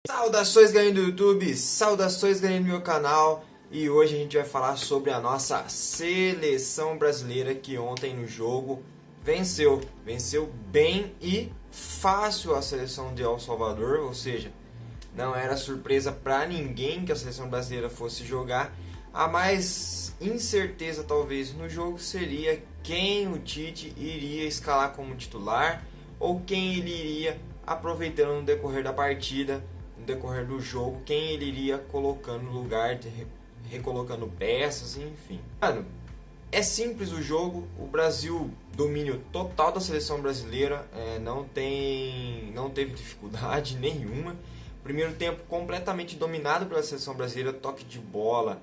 Saudações galerinha do YouTube, saudações galerinha do meu canal. E hoje a gente vai falar sobre a nossa seleção brasileira que ontem no jogo venceu bem e fácil a seleção de El Salvador. Ou seja, não era surpresa para ninguém que a seleção brasileira fosse jogar. A mais incerteza talvez no jogo seria quem o Tite iria escalar como titular ou quem ele iria aproveitando no decorrer da partida, no decorrer do jogo, quem ele iria colocando no lugar, recolocando peças, enfim. Mano, é simples o jogo, o Brasil, domínio total da seleção brasileira, não teve dificuldade nenhuma. Primeiro tempo completamente dominado pela seleção brasileira, toque de bola,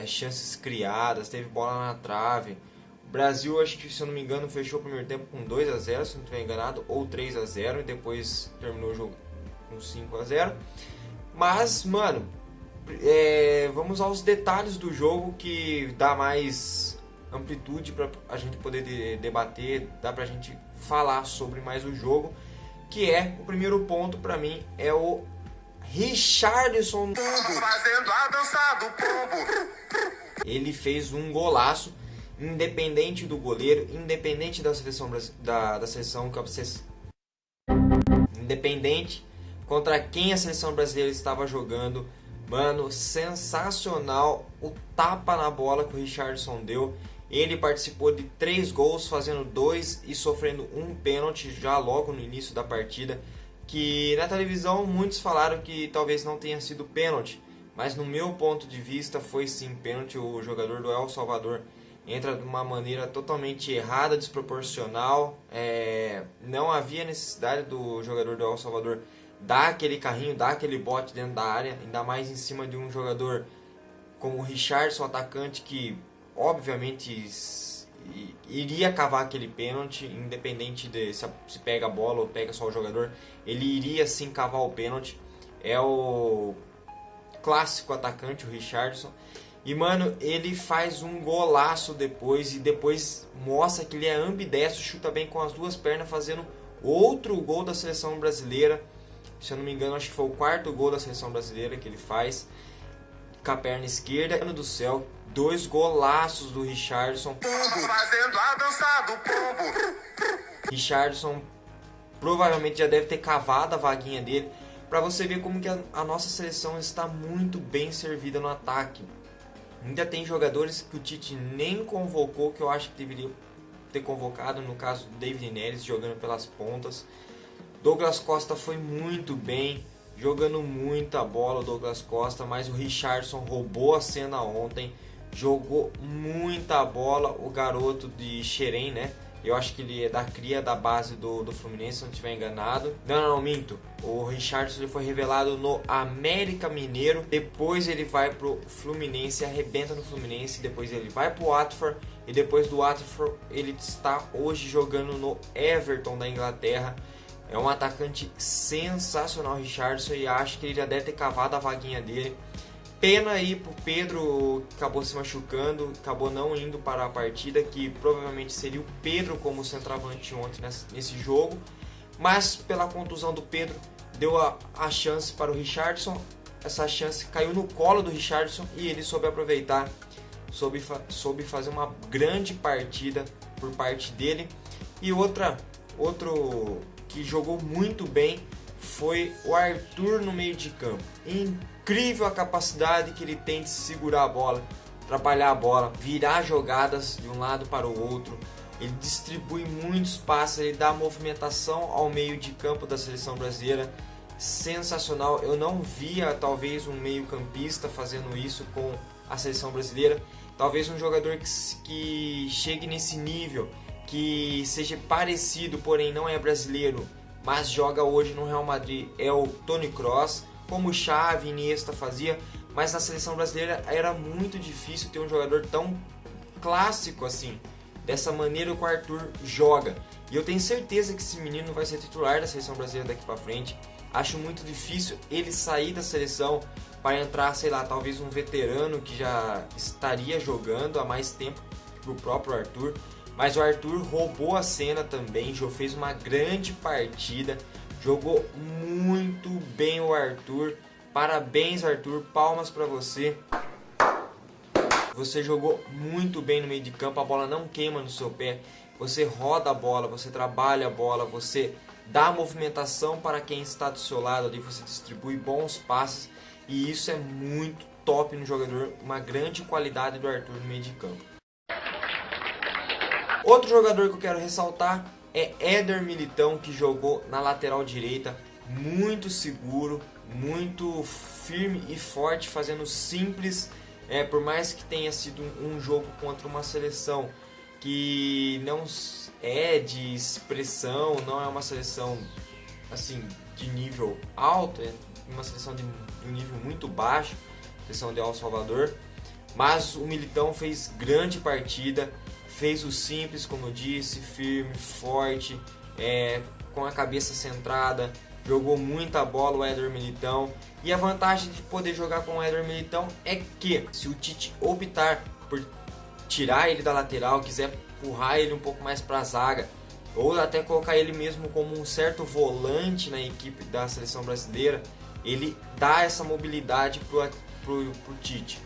chances criadas, teve bola na trave. O Brasil, acho que se eu não me engano, fechou o primeiro tempo com 2-0, se não estiver enganado, ou 3-0, e depois terminou o jogo com 5-0. Mas, mano, vamos aos detalhes do jogo que dá mais amplitude para a gente poder debater, dá pra gente falar sobre mais o jogo, que é o primeiro ponto para mim, é o Richarlison fazendo a dança do pombo. Ele fez um golaço, independente do goleiro, independente da seleção independente contra quem a seleção brasileira estava jogando. Mano, sensacional o tapa na bola que o Richarlison deu. Ele participou de 3 gols, fazendo 2 e sofrendo um pênalti já logo no início da partida, que na televisão muitos falaram que talvez não tenha sido pênalti, mas no meu ponto de vista foi sim pênalti. O jogador do El Salvador entra de uma maneira totalmente errada, desproporcional. Não havia necessidade do jogador do El Salvador dar aquele carrinho, dar aquele bote dentro da área, ainda mais em cima de um jogador como o Richarlison, atacante, que obviamente iria cavar aquele pênalti, independente de se pega a bola ou pega só o jogador, ele iria sim cavar o pênalti. É o clássico atacante, o Richarlison. E, mano, ele faz um golaço depois, e depois mostra que ele é ambidestro, chuta bem com as duas pernas, fazendo outro gol da seleção brasileira. Se eu não me engano, acho que foi o 4º gol da seleção brasileira que ele faz com a perna esquerda. Mano do céu, 2 golaços do Richarlison. Fazendo a dança do pombo. Richarlison provavelmente já deve ter cavado a vaguinha dele, para você ver como que a nossa seleção está muito bem servida no ataque. Ainda tem jogadores que o Tite nem convocou, que eu acho que deveria ter convocado, no caso do David Neres jogando pelas pontas. Douglas Costa foi muito bem, jogando muita bola o Douglas Costa, mas o Richarlison roubou a cena ontem, jogou muita bola. O garoto de Xerém, né? Eu acho que ele é da cria da base do Fluminense, se não estiver enganado. Não, minto. O Richarlison ele foi revelado no América Mineiro. Depois ele vai pro Fluminense, arrebenta no Fluminense. Depois ele vai pro Watford. E depois do Watford ele está hoje jogando no Everton da Inglaterra. É um atacante sensacional, Richarlison, e acho que ele já deve ter cavado a vaguinha dele. Pena aí pro Pedro, que acabou se machucando, acabou não indo para a partida, que provavelmente seria o Pedro como centroavante ontem nesse jogo. Mas pela contusão do Pedro, deu a chance para o Richarlison. Essa chance caiu no colo do Richarlison e ele soube aproveitar, soube fazer uma grande partida por parte dele. E outro que jogou muito bem foi o Arthur no meio de campo. Incrível a capacidade que ele tem de segurar a bola, trabalhar a bola, virar jogadas de um lado para o outro. Ele distribui muitos passes, ele dá movimentação ao meio de campo da seleção brasileira. Sensacional. Eu não via talvez um meio campista fazendo isso com a seleção brasileira. Talvez um jogador que chegue nesse nível, que seja parecido, porém não é brasileiro, mas joga hoje no Real Madrid, é o Toni Kroos, como o Xavi, Iniesta fazia. Mas na seleção brasileira era muito difícil ter um jogador tão clássico assim, dessa maneira que o Arthur joga. E eu tenho certeza que esse menino vai ser titular da seleção brasileira daqui para frente. Acho muito difícil ele sair da seleção para entrar, sei lá, talvez um veterano que já estaria jogando há mais tempo que o próprio Arthur. Mas o Arthur roubou a cena também, fez uma grande partida, Jogou muito bem o Arthur. Parabéns, Arthur, palmas para você. Você jogou muito bem no meio de campo, a bola não queima no seu pé. Você roda a bola, você trabalha a bola, você dá movimentação para quem está do seu lado ali, você distribui bons passes. E isso é muito top no jogador, uma grande qualidade do Arthur no meio de campo. Outro jogador que eu quero ressaltar é Éder Militão, que jogou na lateral direita, muito seguro, muito firme e forte, fazendo simples, por mais que tenha sido um jogo contra uma seleção que não é de expressão, não é uma seleção assim de nível alto, é uma seleção de um nível muito baixo, seleção de El Salvador, mas o Militão fez grande partida, fez o simples, como eu disse, firme, forte, com a cabeça centrada, jogou muita bola o Éder Militão. E a vantagem de poder jogar com o Éder Militão é que, se o Tite optar por tirar ele da lateral, quiser empurrar ele um pouco mais para a zaga, ou até colocar ele mesmo como um certo volante na equipe da seleção brasileira, ele dá essa mobilidade pro Tite.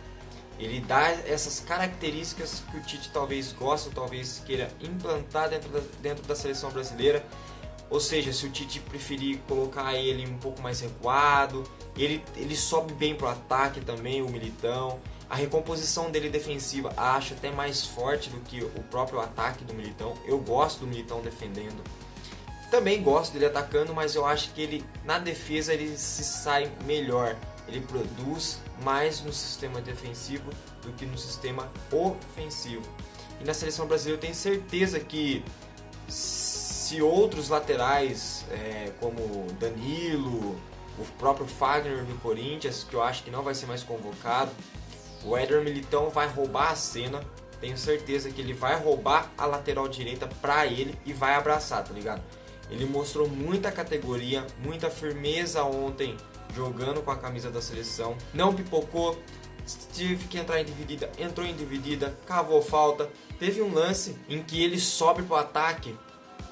Ele dá essas características que o Tite talvez goste, ou talvez queira implantar dentro da seleção brasileira. Ou seja, se o Tite preferir colocar ele um pouco mais recuado, ele sobe bem pro ataque também, o Militão. A recomposição dele defensiva acho até mais forte do que o próprio ataque do Militão. Eu gosto do Militão defendendo. Também gosto dele atacando, mas eu acho que ele na defesa ele se sai melhor. Ele produz mais no sistema defensivo do que no sistema ofensivo. E na seleção brasileira eu tenho certeza que se outros laterais, como Danilo, o próprio Fagner do Corinthians, que eu acho que não vai ser mais convocado, o Éder Militão vai roubar a cena. Tenho certeza que ele vai roubar a lateral direita pra ele e vai abraçar, tá ligado? Ele mostrou muita categoria, muita firmeza ontem jogando com a camisa da seleção. Não pipocou, teve que entrar em dividida, entrou em dividida, cavou falta. Teve um lance em que ele sobe pro ataque,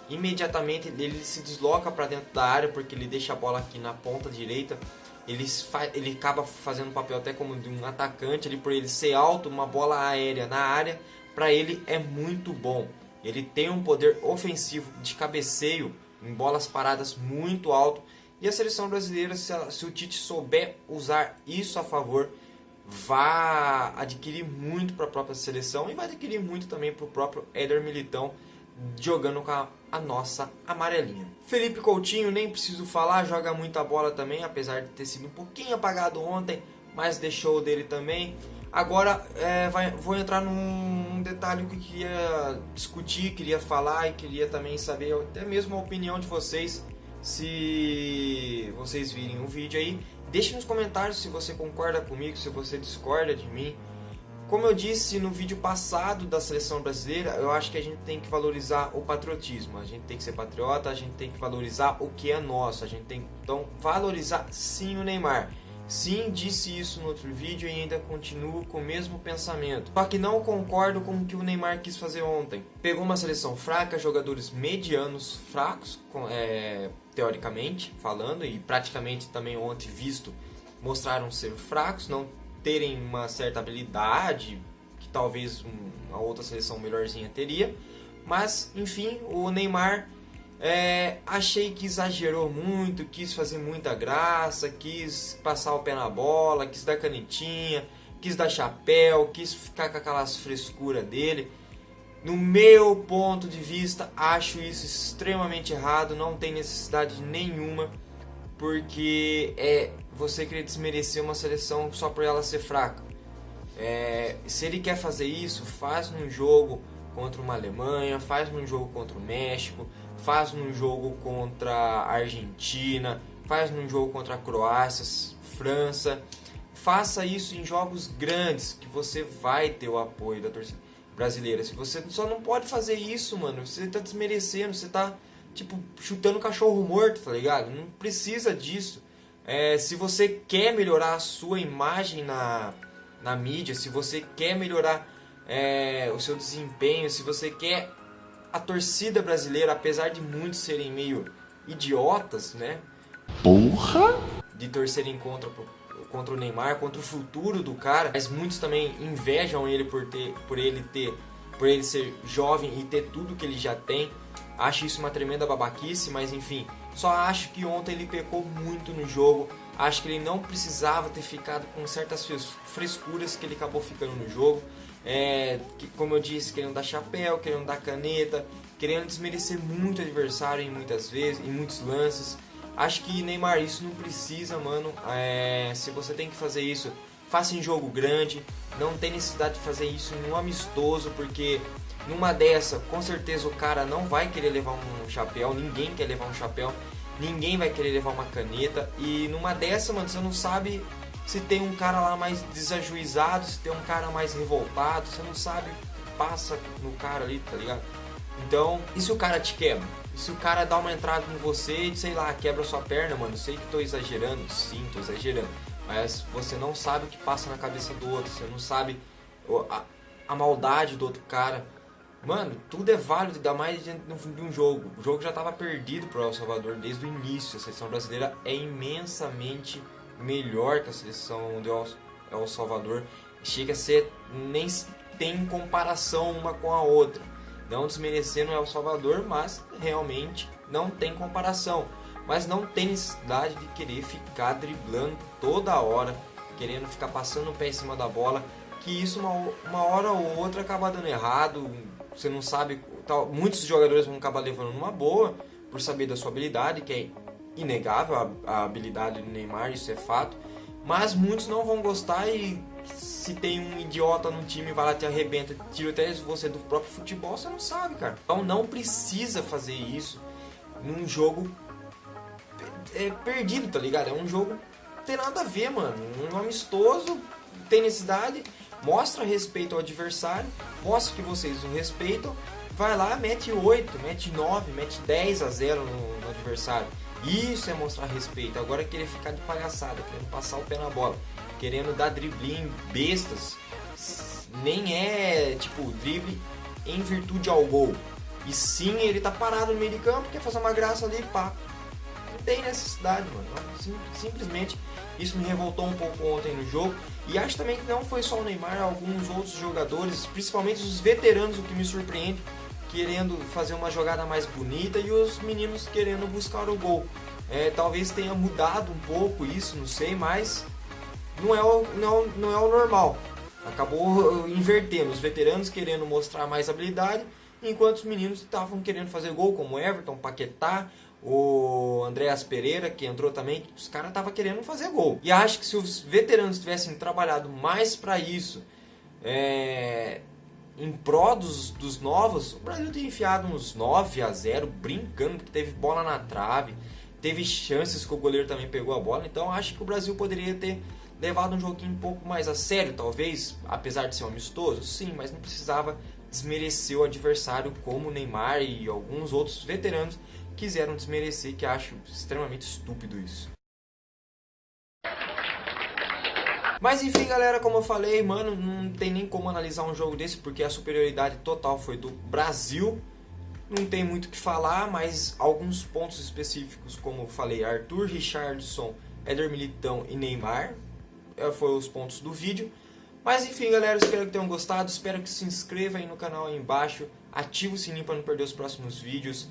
imediatamente ele se desloca para dentro da área, porque ele deixa a bola aqui na ponta direita. Ele acaba fazendo um papel até como de um atacante, ali, por ele ser alto, uma bola aérea na área, para ele é muito bom. Ele tem um poder ofensivo de cabeceio em bolas paradas muito alto. E a seleção brasileira, se o Tite souber usar isso a favor, vai adquirir muito para a própria seleção e vai adquirir muito também para o próprio Éder Militão, jogando com a nossa amarelinha. Felipe Coutinho, nem preciso falar, joga muita bola também, apesar de ter sido um pouquinho apagado ontem, mas deixou dele também. Agora vou entrar num detalhe que eu queria discutir, queria falar e queria também saber até mesmo a opinião de vocês. Se vocês virem o vídeo aí, deixe nos comentários se você concorda comigo, se você discorda de mim. Como eu disse no vídeo passado da seleção brasileira, eu acho que a gente tem que valorizar o patriotismo. A gente tem que ser patriota, a gente tem que valorizar o que é nosso. A gente tem que então valorizar sim o Neymar. Sim, disse isso no outro vídeo e ainda continuo com o mesmo pensamento. Só que não concordo com o que o Neymar quis fazer ontem. Pegou uma seleção fraca, jogadores medianos, fracos, teoricamente falando, e praticamente também ontem visto, mostraram ser fracos, não terem uma certa habilidade que talvez uma outra seleção melhorzinha teria. Mas, enfim, o Neymar... achei que exagerou muito, quis fazer muita graça, quis passar o pé na bola, quis dar canetinha, quis dar chapéu, quis ficar com aquelas frescuras dele. No meu ponto de vista, acho isso extremamente errado, não tem necessidade nenhuma, porque você querer desmerecer uma seleção só por ela ser fraca. Se ele quer fazer isso, faz num jogo contra uma Alemanha, faz num jogo contra o México, faz num jogo contra a Argentina, faz num jogo contra a Croácia, França. Faça isso em jogos grandes, que você vai ter o apoio da torcida brasileira. Se você só não pode fazer isso, mano, você tá desmerecendo, você tá tipo chutando cachorro morto, tá ligado? Não precisa disso. Se você quer melhorar a sua imagem na mídia, se você quer melhorar o seu desempenho, se você quer a torcida brasileira, apesar de muitos serem meio idiotas, né? Porra! De torcerem contra o Neymar, contra o futuro do cara, mas muitos também invejam ele por ele ser jovem e ter tudo que ele já tem. Acho isso uma tremenda babaquice, mas enfim, só acho que ontem ele pecou muito no jogo. Acho que ele não precisava ter ficado com certas frescuras que ele acabou ficando no jogo. Como eu disse, querendo dar chapéu, querendo dar caneta, querendo desmerecer muito o adversário em muitos lances. Acho que Neymar, isso não precisa, mano. Se você tem que fazer isso, faça em jogo grande. Não tem necessidade de fazer isso em um amistoso, porque numa dessa, com certeza o cara não vai querer levar um chapéu. Ninguém quer levar um chapéu. Ninguém vai querer levar uma caneta. E numa dessa, mano, você não sabe se tem um cara lá mais desajuizado, se tem um cara mais revoltado. Você não sabe o que passa no cara ali, tá ligado? Então, e se o cara te quebra? E se o cara dá uma entrada em você e, sei lá, quebra sua perna, mano? Sei que tô exagerando, sim, tô exagerando. Mas você não sabe o que passa na cabeça do outro. Você não sabe a maldade do outro cara. Mano, tudo é válido, ainda mais dentro de um jogo. O jogo já estava perdido para o El Salvador desde o início. A seleção brasileira é imensamente melhor que a seleção do El Salvador. Chega a ser, nem tem comparação uma com a outra. Não desmerecendo o El Salvador, mas realmente não tem comparação. Mas não tem necessidade de querer ficar driblando toda hora, querendo ficar passando o pé em cima da bola, que isso uma hora ou outra acaba dando errado. Você não sabe, muitos jogadores vão acabar levando numa boa, por saber da sua habilidade, que é inegável a habilidade do Neymar, isso é fato. Mas muitos não vão gostar e se tem um idiota no time, vai lá, te arrebenta, tira até você do próprio futebol, você não sabe, cara. Então não precisa fazer isso num jogo perdido, tá ligado? É um jogo que não tem nada a ver, mano. Um amistoso, não tem necessidade. Mostra respeito ao adversário, mostra que vocês o respeitam, vai lá, mete 8, mete 9, mete 10-0 no adversário. Isso é mostrar respeito. Agora querer ficar de palhaçada, querendo passar o pé na bola, querendo dar driblinho bestas, nem é tipo drible em virtude ao gol. E sim, ele tá parado no meio de campo, quer fazer uma graça ali, pá. Não tem necessidade, mano. Simplesmente isso me revoltou um pouco ontem no jogo. E acho também que não foi só o Neymar, alguns outros jogadores, principalmente os veteranos, o que me surpreende, querendo fazer uma jogada mais bonita e os meninos querendo buscar o gol. Talvez tenha mudado um pouco isso, não sei, mas não é o normal. Acabou invertendo, os veteranos querendo mostrar mais habilidade, enquanto os meninos estavam querendo fazer gol, como Everton, Paquetá, o Andréas Pereira, que entrou também. Os caras estavam querendo fazer gol. E acho que se os veteranos tivessem trabalhado mais para isso, em pró dos novos, o Brasil teria enfiado uns 9-0, brincando, porque teve bola na trave, teve chances que o goleiro também pegou a bola. Então acho que o Brasil poderia ter levado um joguinho um pouco mais a sério, talvez, apesar de ser um amistoso, sim, mas não precisava desmerecer o adversário como o Neymar e alguns outros veteranos quiseram desmerecer, que acho extremamente estúpido isso. Mas enfim, galera, como eu falei, mano, não tem nem como analisar um jogo desse, porque a superioridade total foi do Brasil. Não tem muito o que falar, mas alguns pontos específicos, como eu falei, Arthur, Richarlison, Éder Militão e Neymar, foram os pontos do vídeo. Mas enfim, galera, espero que tenham gostado, espero que se inscrevam aí no canal aí embaixo, ative o sininho para não perder os próximos vídeos.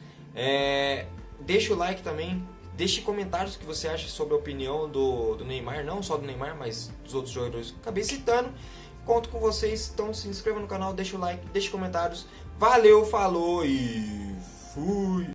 Deixa o like também, deixe comentários o que você acha sobre a opinião do Neymar, não só do Neymar, mas dos outros jogadores que eu acabei citando. Conto com vocês, então se inscreva no canal, deixa o like, deixe comentários. Valeu, falou e fui!